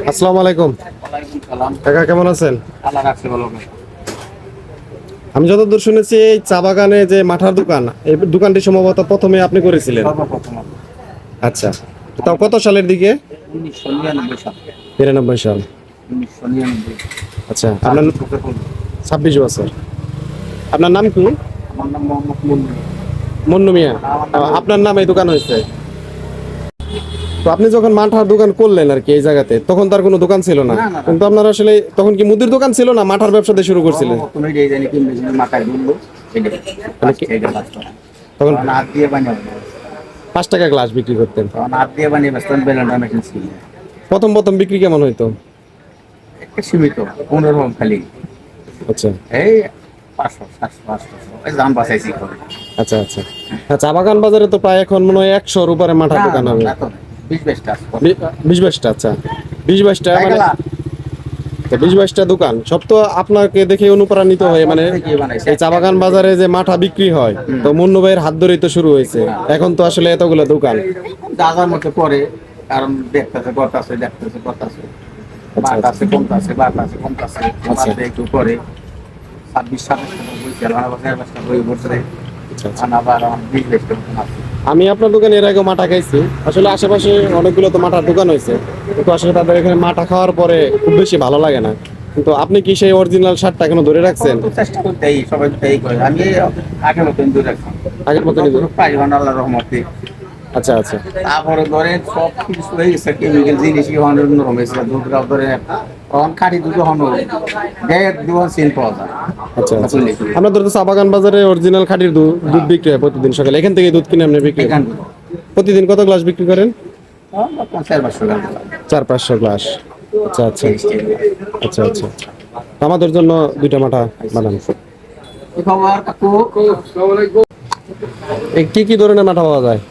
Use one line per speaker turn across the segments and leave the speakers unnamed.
আসসালামু আলাইকুম।
ওয়ালাইকুম সালাম।
কাকা কেমন আছেন?
আল্লাহ রাখছে ভালো।
আমি যতদূর শুনেছি এই চা বাগানে যে মাঠার দোকান, এই দোকানটি সম্ভবত প্রথমে আপনি করেছিলেন।
সর্বপ্রথম
আচ্ছা, তাও কত সালের দিকে?
1999 সাল।
93 সাল।
1999।
আচ্ছা, আপনার 26 বছর। আপনার নাম কি?
আমার নাম মোহাম্মদ মুন্নি।
মন্নু মিয়া। আপনার নাম এই দোকান হয়েছে। তো আপনি যখন মাঠার দোকান করলেন আর কি এই জায়গাতে, তখন তার কোনো দোকান ছিল না,
না, না।
কিন্তু আপনার আসলে তখন কি মুদির দোকান ছিল না মাঠার ব্যবসা দিয়ে শুরু করছিলেন?
প্রথমে যে জানি কি মেশিনের মাথায় ঢুকলো এটা বাস্তব।
তখন
তখন হাত দিয়ে বানিয়ে
5 টাকা গ্লাস বিক্রি করতেন।
তখন হাত দিয়ে বানিয়ে ব্যস্তান বেলুনটা মেশিন ছিল
প্রথম প্রথম বিক্রি কেমন হইতো?
একটা সীমিত 15 খালি।
আচ্ছা
এই 500 700 800 এই দাম বাঁচাইছি করে।
আচ্ছা আচ্ছা। চা বাগান বাজারে তো প্রায় এখন মনে হয় 100-র উপরে মাঠার দোকান হবে।
20-22টা
20-22টা। আচ্ছা, 20-22টা মানে 20-22টা দোকান সব তো আপনাকে দেখে অনুপ্রাণিত হয়ে, মানে এই চা বাগান বাজারে যে মাঠা বিক্রি হয় তো মুন্নু ভাইয়ের হাত ধরেই তো শুরু হয়েছে। এখন তো আসলে এতগুলো দোকান
দাদার মতো করে, কারণ দেখতেছে করতেছে দেখতেছে করতেছে বাট আছে কমতেছে বাট আছে কমতেছে বাড়তে একটু করে 26-27 বই চালানো বছর বই বছরে আবার আমার 20-22টা মতন আছে।
আমি আপনার দোকানে এর আগে মাঠা খাইছি। আসলে আশেপাশে অনেকগুলো তো মাঠার দোকান হয়েছে, কিন্তু আসলে তাদের এখানে মাঠা খাওয়ার পরে খুব বেশি ভালো লাগে না। কিন্তু আপনি কি সেই অরিজিনাল স্বাদটা এখনো ধরে রাখছেন?
এখন তো চেষ্টা করতে সবাই তো এই করে, আমি আগের মতন দূরে রাখছি
আগের মতনই ধরে?
প্রায় আল্লাহর রহমতে।
আচ্ছা আচ্ছা
তারপরে ধরেন সব কিছু হয়ে গেছে, কেমিক্যাল জিনিস অন্যরকম হয়েছে। দুধটাও ধরে তখন খাঁটি দুধ হন দেড় দুয়ান সেল পাওয়া যায়।
আচ্ছা আচ্ছা। আপনাদের তো চা বাগান বাজারে অরিজিনাল খাঁটির দুধ বিক্রি হয় প্রতিদিন সকালে, এখান থেকে দুধ কিনে আপনি বিক্রি করেন? প্রতিদিন কত গ্লাস বিক্রি করেন? 400-500 গ্লাস। আচ্ছা আচ্ছা আচ্ছা আচ্ছা। আমাদের জন্য 2টা মাঠা বানান। কি কি ধরনের মাঠা পাওয়া যায়?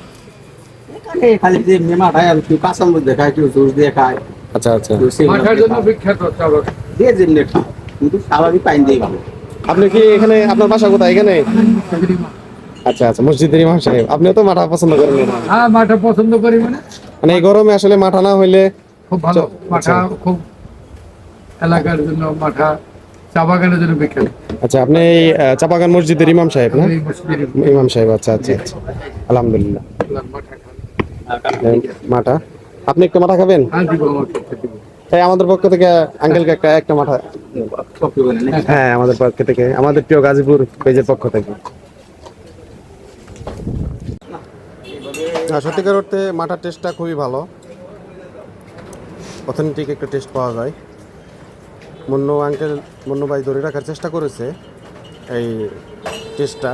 খালি যে মাঠায় আর কেউ কাঁচার মধ্যে খায়, কেউ জুস দিয়ে খায়।
আচ্ছা আচ্ছা।
মাঠার জন্য বিখ্যাত দিয়ে যেমনি খায়, কিন্তু স্বাভাবিক পাইন দিয়ে ভালো।
আপনি কি এখানে, আপনার বাসা কোথায়? এখানে? আচ্ছা আচ্ছা, মসজিদের ইমাম সাহেব। আপনিও তো মাঠা পছন্দ করেন?
হ্যাঁ, মাঠা পছন্দ করি।
মানে এই গরমে আসলে মাঠা না হইলে
খুব ভালো মাঠা, খুব এলাকার জন্য মাঠা, চা বাগানের জন্য বিখ্যাত।
আচ্ছা, আপনি এই চা বাগান মসজিদের ইমাম সাহেব না? ইমাম সাহেব, আচ্ছা আচ্ছা আচ্ছা। আলহামদুলিল্লাহ। মাঠা, আপনি একটু মাঠা খাবেন? তাই আমাদের পক্ষ থেকে আঙ্কেলকে একটা মাঠা। হ্যাঁ, আমাদের পক্ষ থেকে, আমাদের প্রিয় গাজীপুর পেজের পক্ষ থেকে। সত্যিকার অর্থে মাঠার টেস্টটা খুবই ভালো, অথেন্টিক একটা টেস্ট পাওয়া যায়। মুন্নু ভাই ধরে রাখার চেষ্টা করেছে এই টেস্টটা।